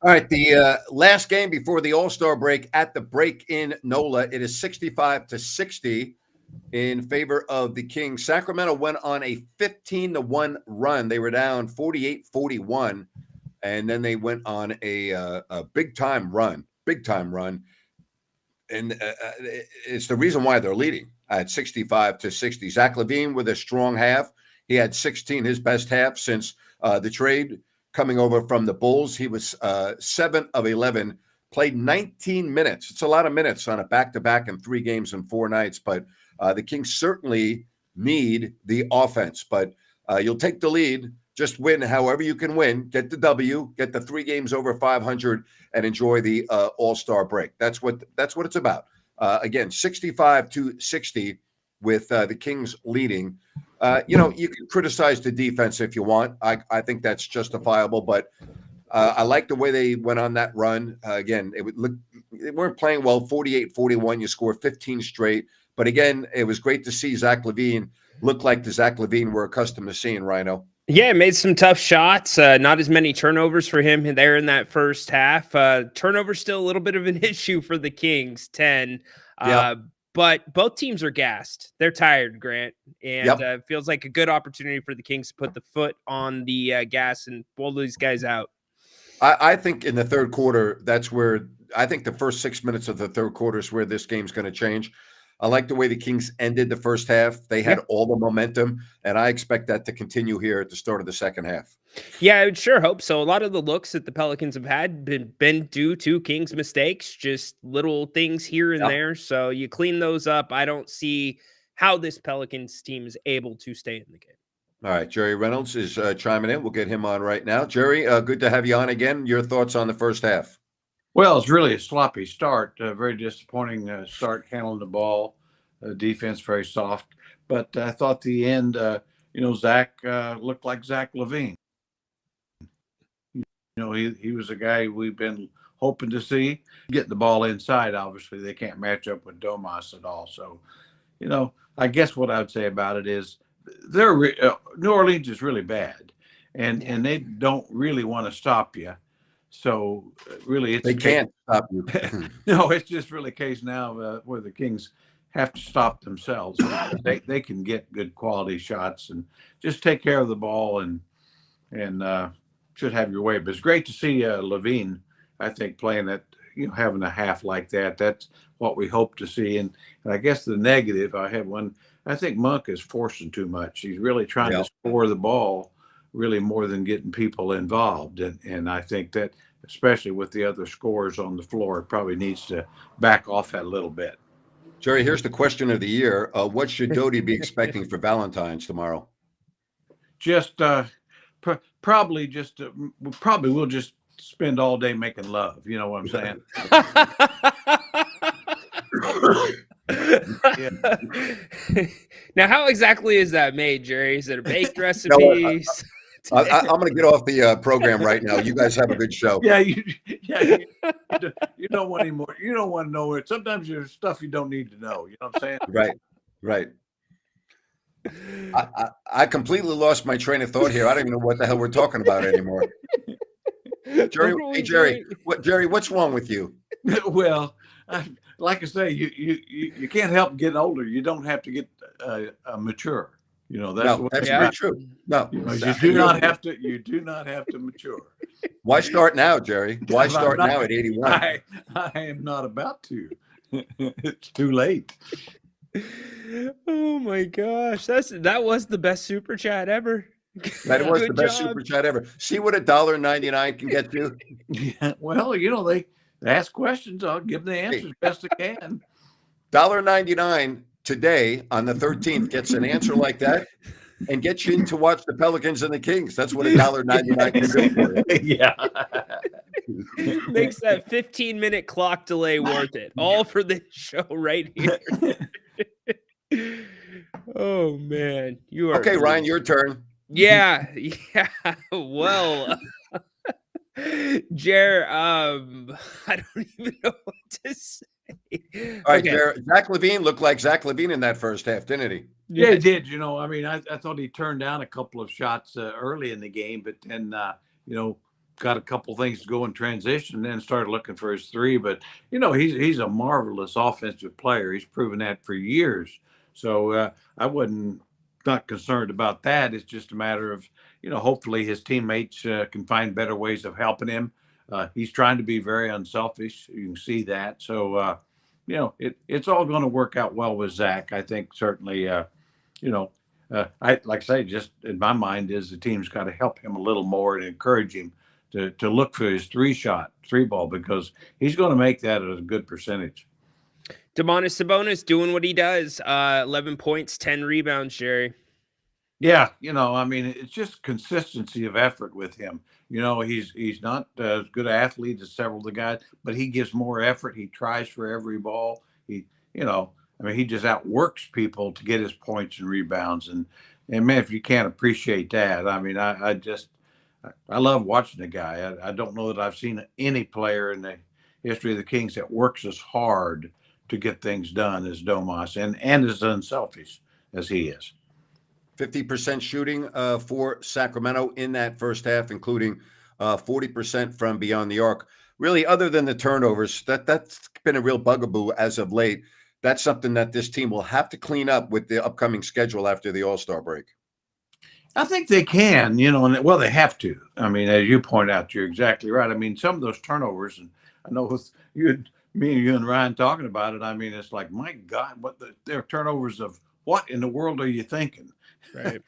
All right, the last game before the All-Star break at the break-in NOLA, it is 65-60 in favor of the Kings. Sacramento went on a 15-1 run. They were down 48-41, and then they went on a big-time run, and it's the reason why they're leading at 65-60. Zach LaVine with a strong half. He had 16, his best half since the trade. Coming over from the Bulls, he was 7 of 11, played 19 minutes. It's a lot of minutes on a back-to-back in 3 games and 4 nights, but the Kings certainly need the offense. But you'll take the lead, just win however you can win, get the W, get the 3 games over 500, and enjoy the All-Star break. That's what it's about. Again, 65-60 with the Kings leading. You can criticize the defense if you want. I think that's justifiable, but I like the way they went on that run. Again, they weren't playing well, 48-41. You score 15 straight. But again, it was great to see Zach LaVine look like the Zach LaVine we're accustomed to seeing, Rhino. Yeah, made some tough shots. Not as many turnovers for him there in that first half. Turnover still a little bit of an issue for the Kings, 10. Yeah. But both teams are gassed. They're tired, Grant, and it feels like a good opportunity for the Kings to put the foot on the gas and pull these guys out. I think in the third quarter, that's where I think the first 6 minutes of the third quarter is where this game's going to change. I like the way the Kings ended the first half. They had all the momentum, and I expect that to continue here at the start of the second half. Yeah, I would sure hope so. A lot of the looks that the Pelicans have had been due to Kings' mistakes, just little things here and there. So you clean those up. I don't see how this Pelicans team is able to stay in the game. All right, Jerry Reynolds is chiming in. We'll get him on right now. Jerry, good to have you on again. Your thoughts on the first half? Well, it's really a sloppy start, very disappointing start handling the ball, defense very soft. But I thought the end, Zach looked like Zach LaVine. He was a guy we've been hoping to see. Getting the ball inside, obviously, they can't match up with Domas at all. So, I guess what I would say about it is New Orleans is really bad, and they don't really want to stop you. So really, they can't stop you. No, it's just really a case now where the Kings have to stop themselves. They can get good quality shots and just take care of the ball and should have your way. But it's great to see LaVine, I think, playing that, having a half like that. That's what we hope to see. And I guess the negative, I have one. I think Monk is forcing too much. He's really trying to score the ball really more than getting people involved. And I think that, especially with the other scorers on the floor, it probably needs to back off that a little bit. Jerry, here's the question of the year. What should Doty be expecting for Valentine's tomorrow? Just probably we'll just spend all day making love. You know what I'm saying? Now, how exactly is that made, Jerry? Is it a baked recipe? I'm going to get off the program right now. You guys have a good show. Yeah, you don't want any more. You don't want to know it. Sometimes there's stuff you don't need to know. You know what I'm saying? Right. I completely lost my train of thought here. I don't even know what the hell we're talking about anymore. Jerry, what's wrong with you? Well, like I say, you can't help getting older. You don't have to get mature. That's very true. No, you do not have to. You do not have to mature. Why start now, Jerry? Why start now at 81? I am not about to. It's too late. Oh my gosh, that was the best super chat ever. That was the best super chat ever. See what $1.99 can get you. Yeah, well, they ask questions. I'll give them the answers best I can. $1.99 today on the 13th gets an answer like that and gets you in to watch the Pelicans and the Kings. That's what $1.99 can do for you. Yeah. Makes that 15-minute clock delay worth it. All for this show right here. Oh, man. You are okay, Ryan, your turn. Yeah. Well, Jer, I don't even know what to say. All right, Jer, Zach LaVine looked like Zach LaVine in that first half, didn't he? Yeah, he did. I thought he turned down a couple of shots early in the game, but then, got a couple things to go in transition, and then started looking for his three. But he's a marvelous offensive player. He's proven that for years. So I wasn't not concerned about that. It's just a matter of hopefully his teammates can find better ways of helping him. He's trying to be very unselfish. You can see that. So it's all going to work out well with Zach. I think certainly. I like I say, just in my mind, is the team's got to help him a little more and encourage him to look for his three ball, because he's going to make that at a good percentage. Domantas Sabonis doing what he does. 11 points, 10 rebounds, Jerry. Yeah, it's just consistency of effort with him. He's not as good an athlete as several of the guys, but he gives more effort. He tries for every ball. He just outworks people to get his points and rebounds. And man, if you can't appreciate that, I love watching the guy. I don't know that I've seen any player in the history of the Kings that works as hard to get things done as Domas, and as unselfish as he is. 50% shooting for Sacramento in that first half, including 40% from beyond the arc. Really, other than the turnovers, that's been a real bugaboo as of late. That's something that this team will have to clean up with the upcoming schedule after the All-Star break. I think they can, and they have to. I mean, as you point out, you're exactly right. I mean, some of those turnovers, and I know with me and Ryan talking about it, I mean, it's like, my God, they're turnovers of what in the world are you thinking? Right.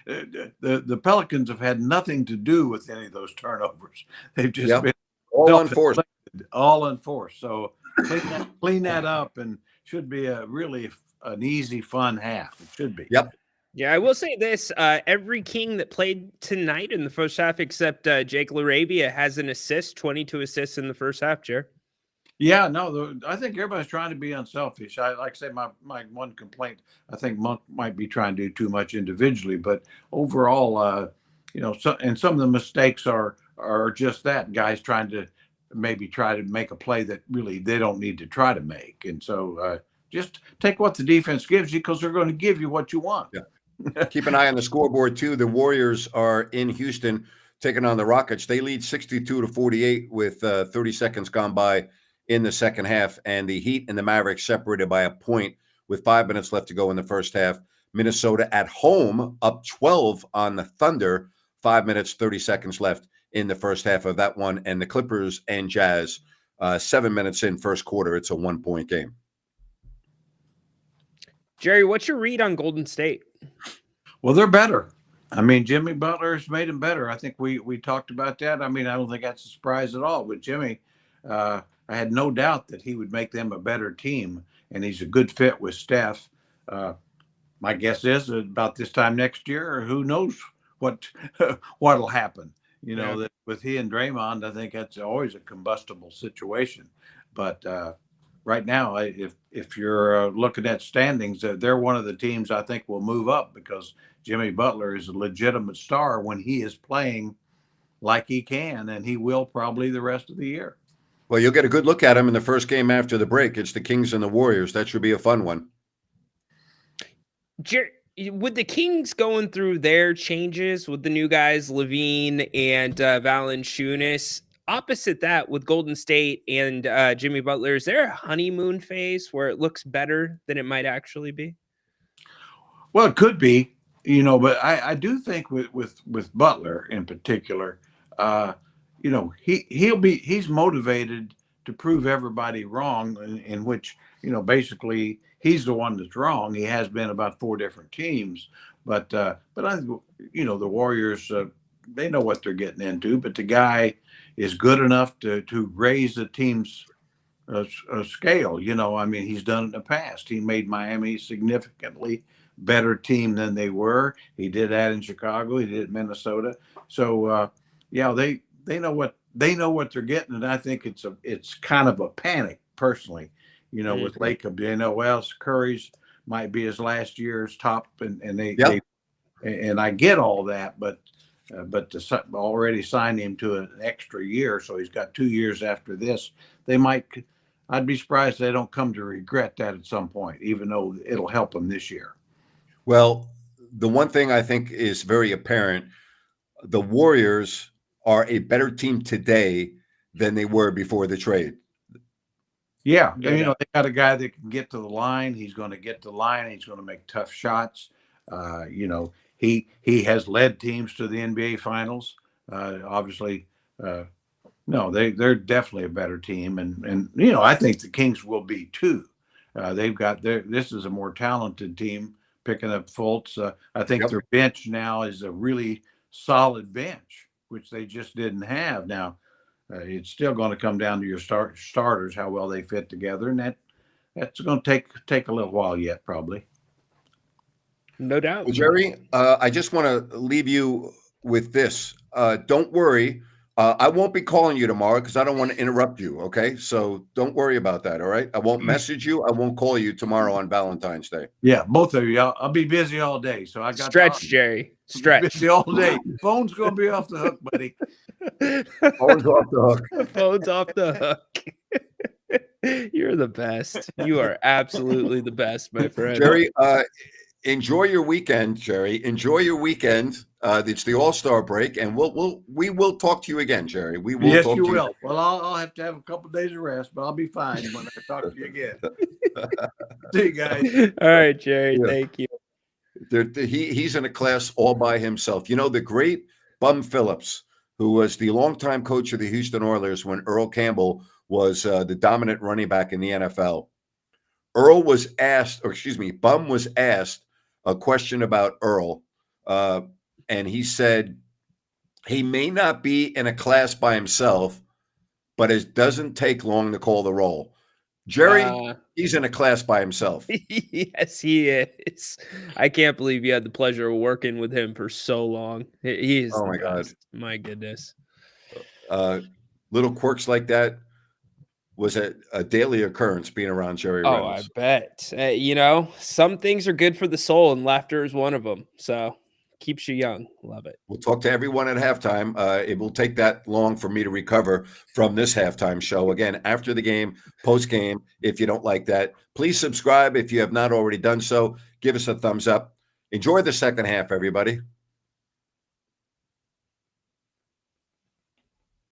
The Pelicans have had nothing to do with any of those turnovers. They've just been all unforced. All unforced. So clean that up, and should be an easy, fun half. It should be. Yep. Yeah, I will say this. Every King that played tonight in the first half, except Jake LaRavia, has an assist, 22 assists in the first half, Jer. Yeah, no, I think everybody's trying to be unselfish. I like to say my one complaint, I think Monk might be trying to do too much individually, but overall, some of the mistakes are just that, guys trying to maybe try to make a play that really they don't need to try to make. And so just take what the defense gives you, because they're going to give you what you want. Yeah. Keep an eye on the scoreboard too. The Warriors are in Houston taking on the Rockets. They lead 62-48 with 30 seconds gone by in the second half, and the Heat and the Mavericks separated by a point with 5 minutes left to go in the first half. Minnesota at home up 12 on the Thunder, 5 minutes, 30 seconds left in the first half of that one. And the Clippers and Jazz, 7 minutes in first quarter. It's a 1-point game. Jerry, what's your read on Golden State? Well, they're better. I mean, Jimmy Butler's made them better. I think we talked about that. I mean, I don't think that's a surprise at all with Jimmy. I had no doubt that he would make them a better team, and he's a good fit with Steph. My guess is about this time next year, who knows what'll happen. That with he and Draymond, I think that's always a combustible situation. But right now, if you're looking at standings, they're one of the teams I think will move up, because Jimmy Butler is a legitimate star when he is playing like he can, and he will probably the rest of the year. Well, you'll get a good look at him in the first game after the break. It's the Kings and the Warriors. That should be a fun one. With the Kings going through their changes with the new guys, Levine and Valanciunas, opposite that with Golden State and Jimmy Butler, is there a honeymoon phase where it looks better than it might actually be? Well, it could be, but I do think with Butler in particular, he's motivated to prove everybody wrong, in which, basically he's the one that's wrong. He has been about 4 different teams, but I think, the Warriors, they know what they're getting into, but the guy is good enough to raise the team's scale. I mean, he's done it in the past. He made Miami significantly better team than they were. He did that in Chicago. He did it in Minnesota. So, they know what they're getting, and I think it's kind of a panic personally, with Lacob. Curry's might be his last year's top, and I get all that, but to already sign him to an extra year, so he's got 2 years after this. I'd be surprised if they don't come to regret that at some point, even though it'll help them this year. Well, the one thing I think is very apparent, the Warriors are a better team today than they were before the trade. Yeah, No and, doubt. they got a guy that can get to the line. He's going to get to the line. He's going to make tough shots. He has led teams to the NBA Finals. Obviously, no, they're definitely a better team, and I think the Kings will be too. They've got this is a more talented team picking up Fultz. I think Yep. their bench now is a really solid bench, which they just didn't have. Now, it's still going to come down to your starters, how well they fit together, and that's going to take a little while yet, probably. No doubt. Well, Jerry, I just want to leave you with this. Don't worry. I won't be calling you tomorrow because I don't want to interrupt you. Okay. So don't worry about that. All right. I won't message you. I won't call you tomorrow on Valentine's Day. Yeah, both of you. I'll be busy all day, so I got Stretch, Jerry. Stretch. busy all day. Phone's going to be off the hook, buddy. Phone's off the hook. Phone's off the hook. You're the best. You are absolutely the best, my friend. Jerry, enjoy your weekend, Jerry. Enjoy your weekend. It's the All-Star break, and we will talk to you again, Jerry. We will. Yes, talk you to will. Well, I'll have to have a couple of days of rest, but I'll be fine when I talk to you again. See you guys. All right, Jerry. Yeah. Thank you. He's in a class all by himself. The great Bum Phillips, who was the longtime coach of the Houston Oilers when Earl Campbell was the dominant running back in the NFL. Bum was asked a question about Earl, and he said he may not be in a class by himself, but it doesn't take long to call the roll. Jerry, he's in a class by himself. Yes, he is. I can't believe you had the pleasure of working with him for so long. He is. Oh my God. My goodness. Little quirks like that was a daily occurrence being around Jerry Reynolds. I bet. Some things are good for the soul, and laughter is one of them. So keeps you young. Love it. We'll talk to everyone at halftime. It will take that long for me to recover from this halftime show. Again, after the game, post game, if you don't like that, please subscribe if you have not already done so. Give us a thumbs up. Enjoy the second half, everybody.